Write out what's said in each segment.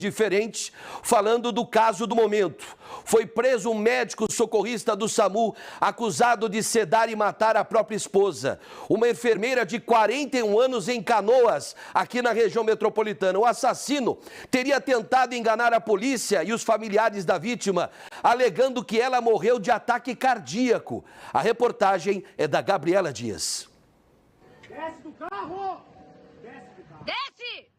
diferente, falando do caso do momento. Foi preso um médico socorrista do SAMU acusado de sedar e matar a própria esposa. Uma enfermeira de 41 anos em Canoas, aqui na região metropolitana. O assassino teria tentado enganar a polícia e os familiares da vítima, alegando que ela morreu de ataque cardíaco. A reportagem é da Gabriela Dias. Desce do carro! Desce do carro! Desce!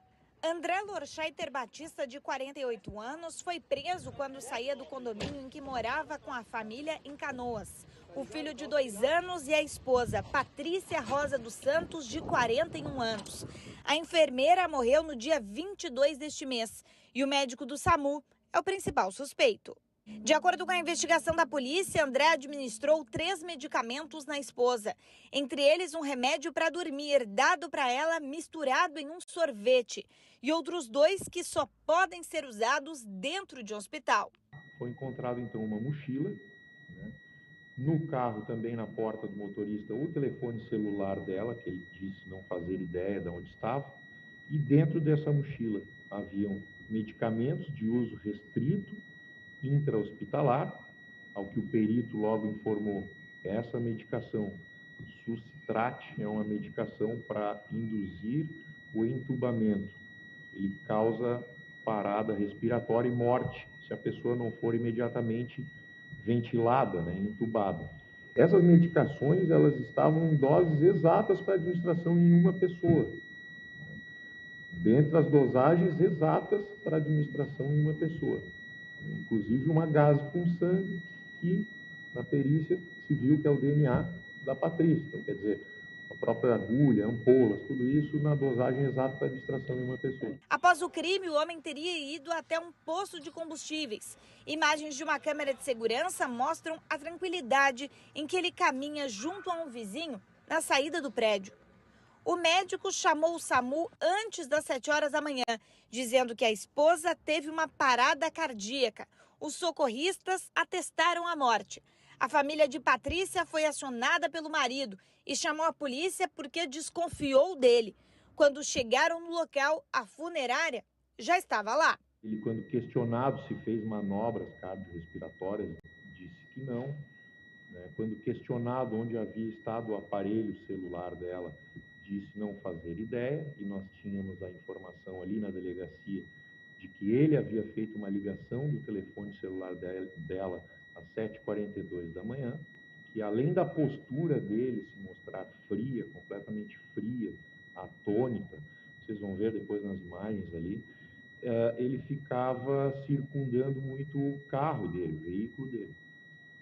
André Lorscheiter Batista, de 48 anos, foi preso quando saía do condomínio em que morava com a família em Canoas. O filho de 2 anos e a esposa, Patrícia Rosa dos Santos, de 41 anos. A enfermeira morreu no dia 22 deste mês e o médico do SAMU é o principal suspeito. De acordo com a investigação da polícia, André administrou 3 medicamentos na esposa. Entre eles, um remédio para dormir, dado para ela misturado em um sorvete. E outros 2 que só podem ser usados dentro de um hospital. Foi encontrado, então, uma mochila, né? No carro, também na porta do motorista, o telefone celular dela, que ele disse não fazer ideia de onde estava. E dentro dessa mochila haviam medicamentos de uso restrito, intra-hospitalar, ao que o perito logo informou. Essa medicação, Sucitrate, é uma medicação para induzir o entubamento. Ele causa parada respiratória e morte se a pessoa não for imediatamente ventilada, né, entubada. Essas medicações, elas estavam em doses exatas para administração em uma pessoa. Dentre as dosagens exatas para administração em uma pessoa. Inclusive uma gase com sangue que, na perícia, se viu que é o DNA da Patrícia. Então, quer dizer, a própria agulha, ampolas, tudo isso na dosagem exata para administração em uma pessoa. Após o crime, o homem teria ido até um posto de combustíveis. Imagens de uma câmera de segurança mostram a tranquilidade em que ele caminha junto a um vizinho na saída do prédio. O médico chamou o SAMU antes das 7 horas da manhã, dizendo que a esposa teve uma parada cardíaca. Os socorristas atestaram a morte. A família de Patrícia foi acionada pelo marido e chamou a polícia porque desconfiou dele. Quando chegaram no local, a funerária já estava lá. Ele, quando questionado se fez manobras cardiorrespiratórias, disse que não. Quando questionado onde havia estado o aparelho celular dela, disse não fazer ideia, e nós tínhamos a informação ali na delegacia de que ele havia feito uma ligação do telefone celular dela às 7h42 da manhã, que além da postura dele se mostrar fria, completamente fria, atônita, vocês vão ver depois nas imagens ali, ele ficava circundando muito o carro dele, o veículo dele,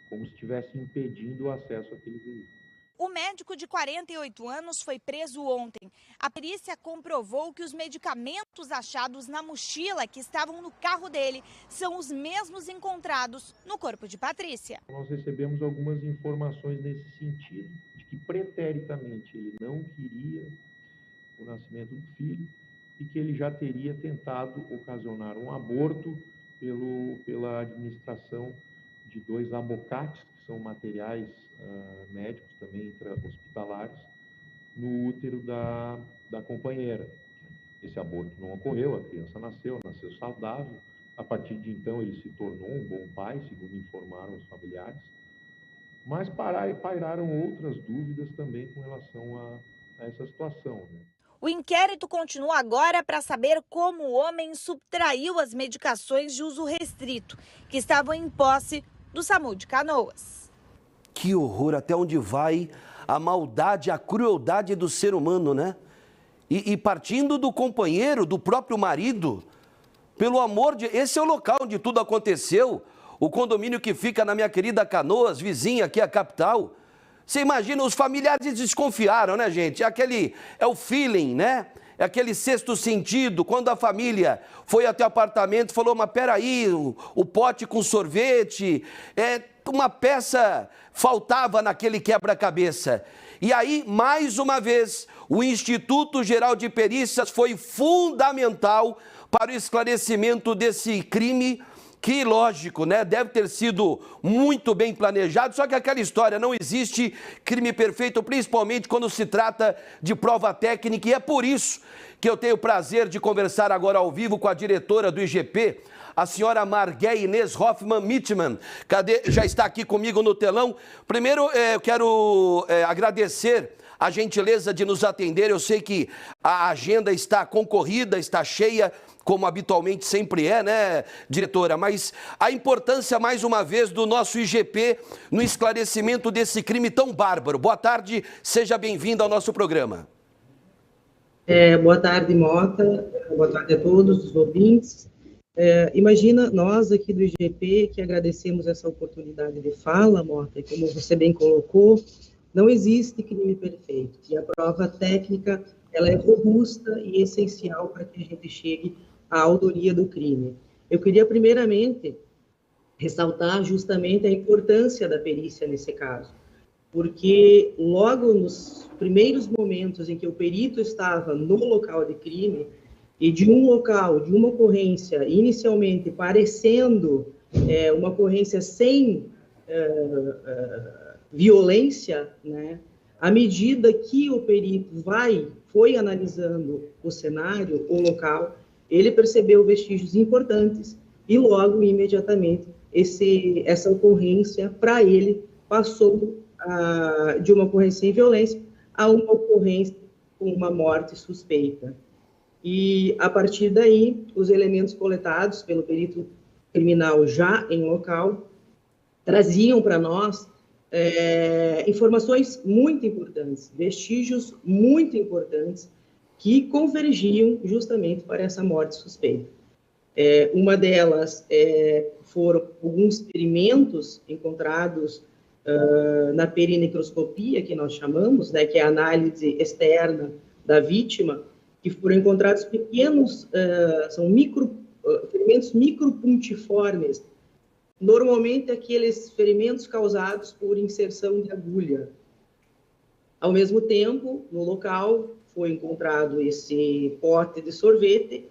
como se estivesse impedindo o acesso àquele veículo. O médico de 48 anos foi preso ontem. A perícia comprovou que os medicamentos achados na mochila que estavam no carro dele são os mesmos encontrados no corpo de Patrícia. Nós recebemos algumas informações nesse sentido, de que preteritamente ele não queria o nascimento do filho e que ele já teria tentado ocasionar um aborto pela administração de 2 abocates, que são materiais médicos também intra-hospitalares, no útero da companheira. Esse aborto não ocorreu, a criança nasceu saudável. A partir de então ele se tornou um bom pai, segundo informaram os familiares. Mas pairaram outras dúvidas também com relação a essa situação, né? O inquérito continua agora para saber como o homem subtraiu as medicações de uso restrito, que estavam em posse do SAMU de Canoas. Que horror, até onde vai a maldade, a crueldade do ser humano, né? E partindo do companheiro, do próprio marido, pelo amor de... Esse é o local onde tudo aconteceu, o condomínio que fica na minha querida Canoas, vizinha aqui à capital. Você imagina, os familiares desconfiaram, né, gente? É o feeling, né? É aquele sexto sentido, quando a família foi até o apartamento e falou, mas peraí, o pote com sorvete, uma peça faltava naquele quebra-cabeça. E aí, mais uma vez, o Instituto Geral de Perícias foi fundamental para o esclarecimento desse crime que lógico, né? Deve ter sido muito bem planejado, só que aquela história, não existe crime perfeito, principalmente quando se trata de prova técnica, e é por isso que eu tenho o prazer de conversar agora ao vivo com a diretora do IGP, a senhora Margué Inês Hoffmann Mitman. Já está aqui comigo no telão. Primeiro, eu quero agradecer a gentileza de nos atender. Eu sei que a agenda está concorrida, está cheia, como habitualmente sempre é, né, diretora? Mas a importância, mais uma vez, do nosso IGP no esclarecimento desse crime tão bárbaro. Boa tarde, seja bem-vindo ao nosso programa. Boa tarde, Mota. Boa tarde a todos os ouvintes. Imagina, nós aqui do IGP, que agradecemos essa oportunidade de fala, Mota, e como você bem colocou, não existe crime perfeito. E a prova técnica, ela é robusta e essencial para que a gente chegue à autoria do crime. Eu queria, primeiramente, ressaltar justamente a importância da perícia nesse caso, porque logo nos primeiros momentos em que o perito estava no local de crime, e de um local, de uma ocorrência, inicialmente parecendo uma ocorrência sem violência, né? À medida que o perito foi analisando o cenário, o local, ele percebeu vestígios importantes e logo, imediatamente, essa ocorrência, para ele, passou de uma ocorrência sem violência a uma ocorrência com uma morte suspeita. E, a partir daí, os elementos coletados pelo perito criminal já em local traziam para nós informações muito importantes, vestígios muito importantes, que convergiam justamente para essa morte suspeita. Uma delas foram alguns ferimentos encontrados na perinecrioscopia, que nós chamamos, né, que é a análise externa da vítima, que foram encontrados pequenos, são ferimentos micropuntiformes, normalmente aqueles ferimentos causados por inserção de agulha. Ao mesmo tempo, no local, foi encontrado esse pote de sorvete,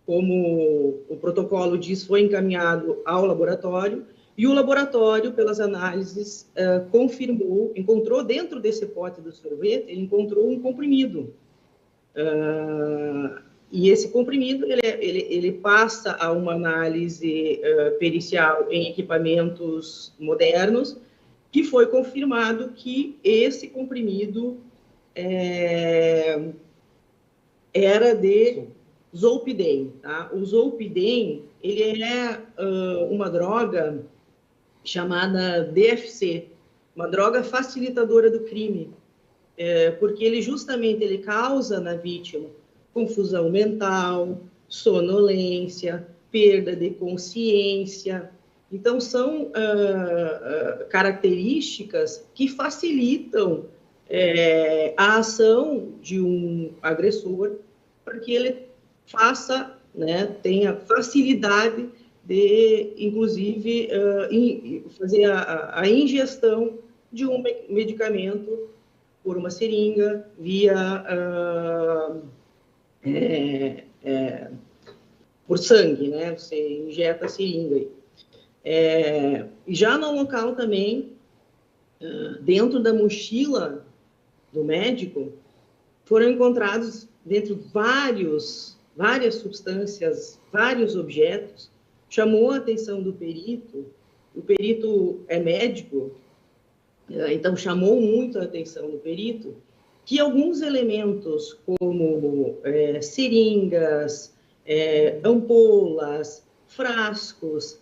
como o protocolo diz, foi encaminhado ao laboratório, e o laboratório, pelas análises, encontrou dentro desse pote de sorvete, ele encontrou um comprimido. E esse comprimido, ele passa a uma análise pericial em equipamentos modernos, que foi confirmado que esse comprimido era de zolpidem. Tá? O zolpidem, ele é uma droga chamada DFC, uma droga facilitadora do crime, porque ele justamente causa na vítima confusão mental, sonolência, perda de consciência. Então, são características que facilitam a ação de um agressor para que ele faça, né, tenha facilidade de, inclusive, fazer a ingestão de um medicamento por uma seringa, via por sangue, né? Você injeta a seringa. Já no local também, dentro da mochila do médico, foram encontrados dentro várias substâncias, vários objetos. Chamou a atenção do perito, o perito é médico, então chamou muito a atenção do perito, que alguns elementos como seringas, ampolas, frascos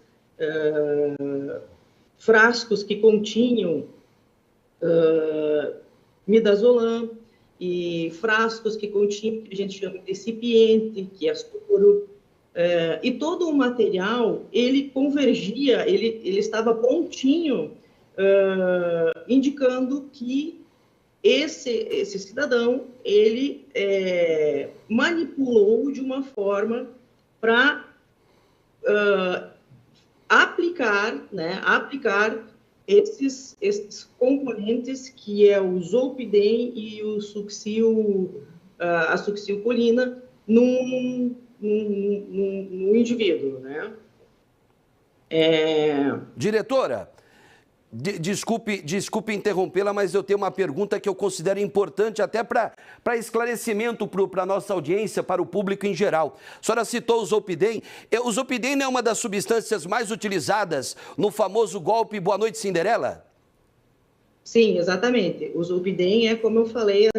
que continham midazolam, e frascos que continham, que a gente chama de recipiente, que é soro, e todo o material, ele convergia, ele estava prontinho, indicando que esse cidadão, ele manipulou de uma forma para aplicar esses componentes, que é o zolpidem e o a succinilcolina, num no indivíduo, né? Diretora, desculpe interrompê-la, mas eu tenho uma pergunta que eu considero importante até para esclarecimento para a nossa audiência, para o público em geral. A senhora citou o Zolpidem. O Zolpidem é uma das substâncias mais utilizadas no famoso golpe Boa Noite Cinderela? Sim, exatamente. O Zolpidem como eu falei,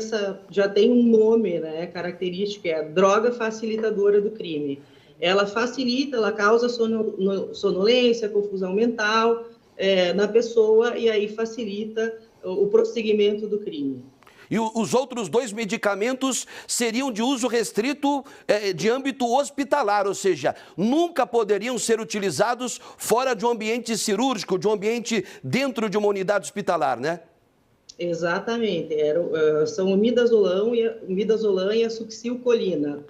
já tem um nome, né, característico, é a droga facilitadora do crime. Ela facilita, ela causa sonolência, confusão mental na pessoa e aí facilita o prosseguimento do crime. E os outros 2 medicamentos seriam de uso restrito de âmbito hospitalar, ou seja, nunca poderiam ser utilizados fora de um ambiente cirúrgico, de um ambiente dentro de uma unidade hospitalar, né? Exatamente. São o midazolam e a succinilcolina.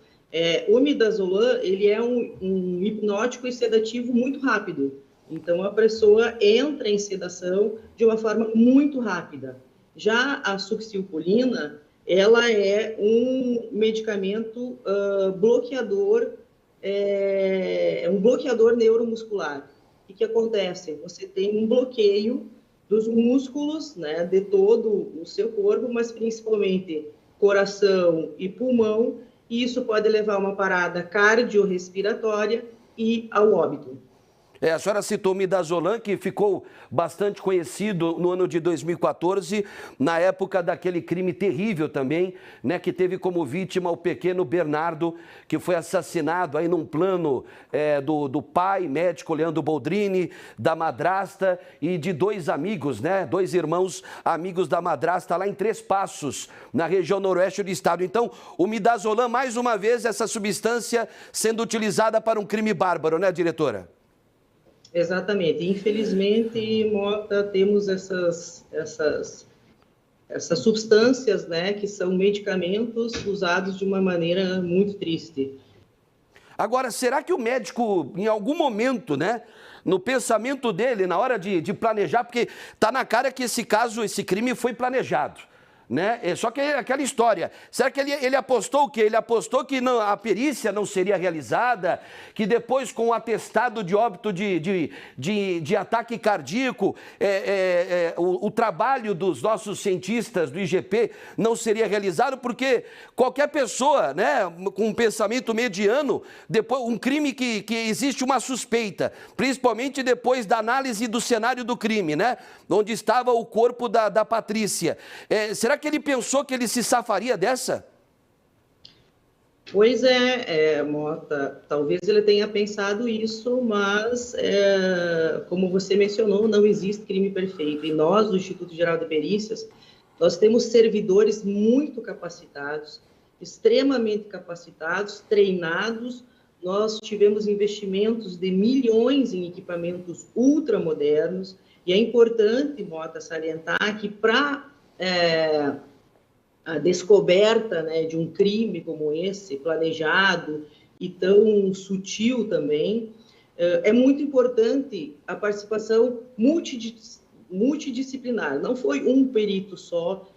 O midazolam, ele é um hipnótico e sedativo muito rápido. Então, a pessoa entra em sedação de uma forma muito rápida. Já a succinilcolina, ela é um medicamento bloqueador, um bloqueador neuromuscular. O que acontece? Você tem um bloqueio dos músculos, né, de todo o seu corpo, mas principalmente coração e pulmão, e isso pode levar a uma parada cardiorrespiratória e ao óbito. A senhora citou o midazolam, que ficou bastante conhecido no ano de 2014, na época daquele crime terrível também, né, que teve como vítima o pequeno Bernardo, que foi assassinado aí num plano do pai, médico Leandro Boldrini, da madrasta e de 2 amigos, né, 2 irmãos amigos da madrasta lá em Três Passos, na região noroeste do estado. Então, o midazolam, mais uma vez, essa substância sendo utilizada para um crime bárbaro, né, diretora? Exatamente. Infelizmente, Mota, temos essas substâncias, né, que são medicamentos usados de uma maneira muito triste. Agora, será que o médico, em algum momento, né, no pensamento dele, na hora de planejar, porque está na cara que esse crime foi planejado, né? Só que é aquela história. Será que ele apostou o quê? Ele apostou que a perícia não seria realizada, que depois, com o atestado de óbito de ataque cardíaco, o trabalho dos nossos cientistas do IGP não seria realizado, porque qualquer pessoa, né, com um pensamento mediano, depois um crime que existe uma suspeita, principalmente depois da análise do cenário do crime, né, onde estava o corpo da Patrícia. Será que ele pensou que ele se safaria dessa? Pois Mota, talvez ele tenha pensado isso, mas, como você mencionou, não existe crime perfeito. E nós, do Instituto Geral de Perícias, nós temos servidores muito capacitados, extremamente capacitados, treinados. Nós tivemos investimentos de milhões em equipamentos ultramodernos, e é importante, Mota, salientar que para a descoberta, né, de um crime como esse, planejado e tão sutil também, é muito importante a participação multidisciplinar. Não foi um perito só,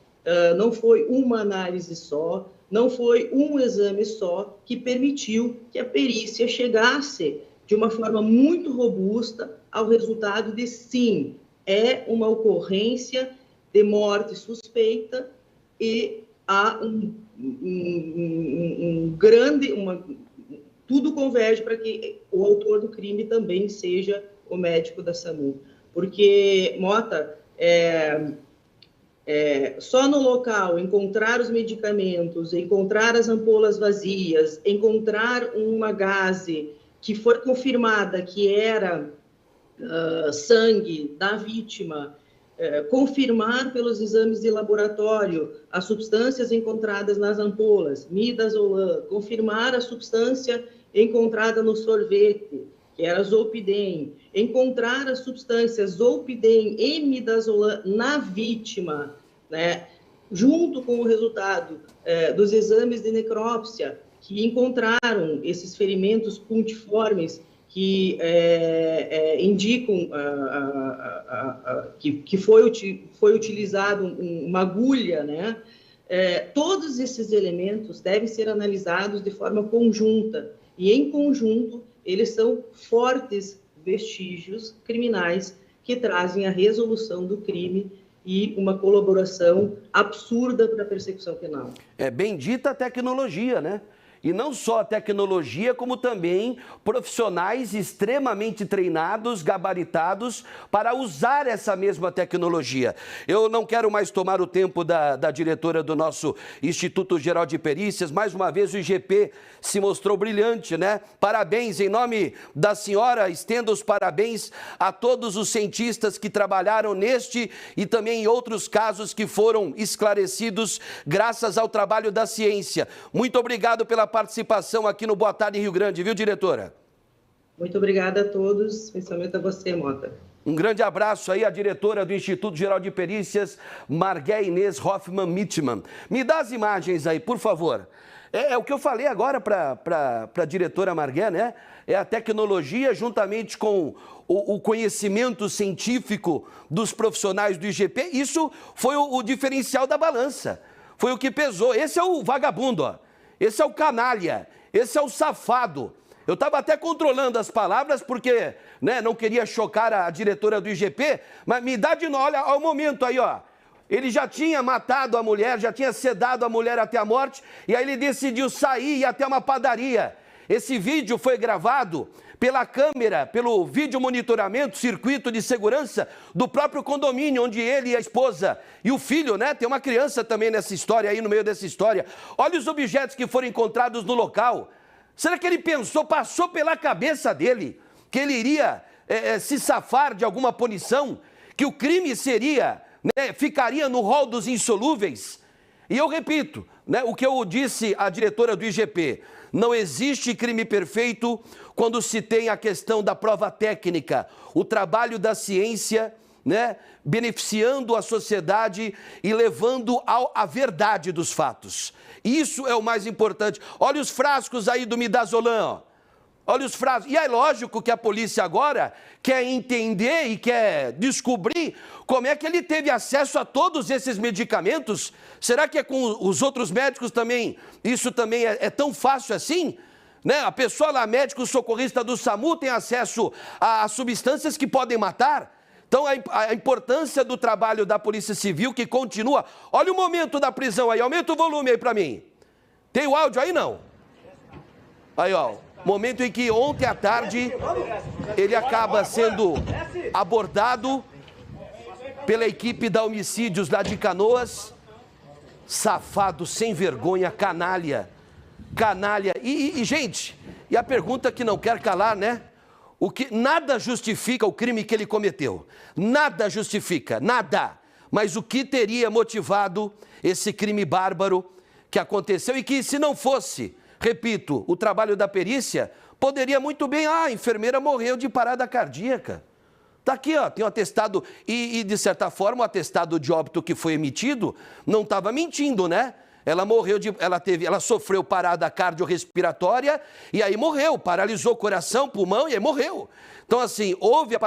não foi uma análise só, não foi um exame só que permitiu que a perícia chegasse de uma forma muito robusta ao resultado de sim, é uma ocorrência de morte suspeita e há tudo converge para que o autor do crime também seja o médico da SAMU. Porque, Mota, só no local encontrar os medicamentos, encontrar as ampolas vazias, encontrar uma gaze que foi confirmada que era sangue da vítima, confirmar pelos exames de laboratório as substâncias encontradas nas ampolas, midazolam, confirmar a substância encontrada no sorvete, que era Zolpidem, encontrar as substâncias Zolpidem e midazolam na vítima, né, junto com o resultado dos exames de necrópsia, que encontraram esses ferimentos puntiformes que indicam que foi utilizado uma agulha, né? Todos esses elementos devem ser analisados de forma conjunta e, em conjunto, eles são fortes vestígios criminais que trazem a resolução do crime e uma colaboração absurda para a persecução penal. É bendita a tecnologia, né? E não só a tecnologia, como também profissionais extremamente treinados, gabaritados, para usar essa mesma tecnologia. Eu não quero mais tomar o tempo da diretora do nosso Instituto Geral de Perícias. Mais uma vez o IGP se mostrou brilhante, né? Parabéns, em nome da senhora, estendo os parabéns a todos os cientistas que trabalharam neste e também em outros casos que foram esclarecidos graças ao trabalho da ciência. Muito obrigado pela participação aqui no Boa Tarde Rio Grande, viu, diretora? Muito obrigada a todos, especialmente a você, Mota. Um grande abraço aí à diretora do Instituto Geral de Perícias, Margué Inês Hoffmann-Mitchman. Me dá as imagens aí, por favor. É o que eu falei agora para a diretora Margué, né? É a tecnologia juntamente com o conhecimento científico dos profissionais do IGP. Isso foi o diferencial da balança. Foi o que pesou. Esse é o vagabundo, ó. Esse é o canalha, esse é o safado. Eu estava até controlando as palavras porque, né, não queria chocar a diretora do IGP, mas me dá de novo, olha o momento aí, ó. Ele já tinha matado a mulher, já tinha sedado a mulher até a morte, e aí ele decidiu sair e ir até uma padaria. Esse vídeo foi gravado pela câmera, pelo vídeo monitoramento, circuito de segurança do próprio condomínio, onde ele e a esposa e o filho, né? Tem uma criança também nessa história aí, no meio dessa história. Olha os objetos que foram encontrados no local. Será que ele pensou, passou pela cabeça dele, que ele iria se safar de alguma punição? Que o crime seria, né, ficaria no rol dos insolúveis? E eu repito, né, o que eu disse à diretora do IGP, não existe crime perfeito quando se tem a questão da prova técnica, o trabalho da ciência, né, beneficiando a sociedade e levando à verdade dos fatos. Isso é o mais importante. Olha os frascos aí do midazolam, ó. Olha os frascos. E é lógico que a polícia agora quer entender e quer descobrir como é que ele teve acesso a todos esses medicamentos. Será que é com os outros médicos também? Isso também é tão fácil assim? Né? A pessoa lá, médico socorrista do SAMU, tem acesso a substâncias que podem matar. Então, a importância do trabalho da Polícia Civil que continua. Olha o momento da prisão aí, aumenta o volume aí para mim. Tem o áudio aí, não? Aí, ó. Momento em que ontem à tarde ele acaba sendo abordado pela equipe da Homicídios lá de Canoas. Safado, sem vergonha, canalha. Canalha. E gente, e a pergunta que não quer calar, né? Nada justifica o crime que ele cometeu. Nada justifica, nada. Mas o que teria motivado esse crime bárbaro que aconteceu e que, se não fosse, repito, o trabalho da perícia, poderia muito bem, a enfermeira morreu de parada cardíaca. Está aqui, ó, tem um atestado, e de certa forma o atestado de óbito que foi emitido não estava mentindo, né? Ela morreu ela sofreu parada cardiorrespiratória e aí morreu, paralisou o coração, pulmão e aí morreu. Então assim,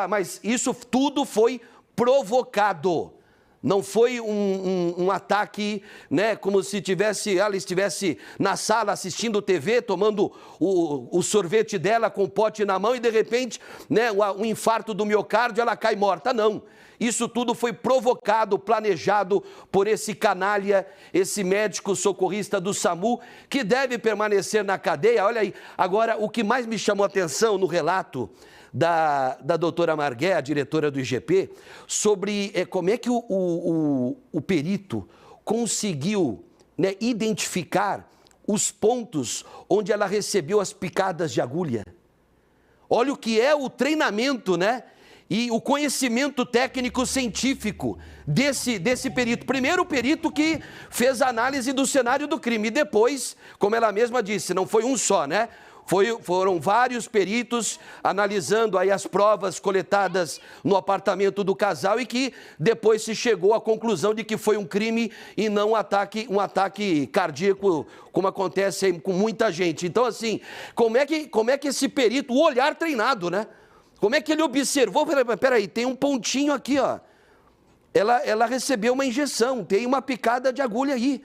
mas isso tudo foi provocado. Não foi um ataque, né, como se ela estivesse na sala assistindo TV, tomando o sorvete dela com o pote na mão e de repente, né, um infarto do miocárdio, ela cai morta. Não. Isso tudo foi provocado, planejado por esse canalha, esse médico socorrista do SAMU, que deve permanecer na cadeia. Olha aí, agora o que mais me chamou a atenção no relato da doutora Margué, a diretora do IGP, sobre como é que o perito conseguiu, né, identificar os pontos onde ela recebeu as picadas de agulha. Olha o que é o treinamento, né? E o conhecimento técnico científico desse perito. Primeiro o perito que fez a análise do cenário do crime, e depois, como ela mesma disse, não foi um só, né? Foram vários peritos analisando aí as provas coletadas no apartamento do casal e que depois se chegou à conclusão de que foi um crime e não um ataque cardíaco, como acontece aí com muita gente. Então, assim, como é que esse perito, o olhar treinado, né? Como é que ele observou? Peraí, tem um pontinho aqui, ó. Ela recebeu uma injeção, tem uma picada de agulha aí.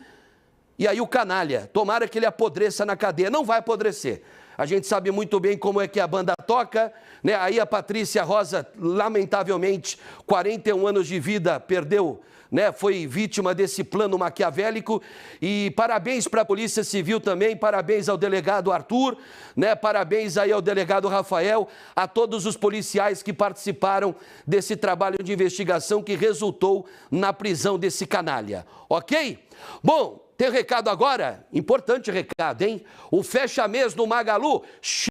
E aí o canalha, tomara que ele apodreça na cadeia. Não vai apodrecer. A gente sabe muito bem como é que a banda toca, né? Aí a Patrícia Rosa, lamentavelmente, 41 anos de vida, perdeu, né? Foi vítima desse plano maquiavélico. E parabéns para a Polícia Civil também, parabéns ao delegado Arthur, né? Parabéns aí ao delegado Rafael, a todos os policiais que participaram desse trabalho de investigação que resultou na prisão desse canalha, ok? Bom, tem recado agora? Importante recado, hein? O fecha mês no Magalu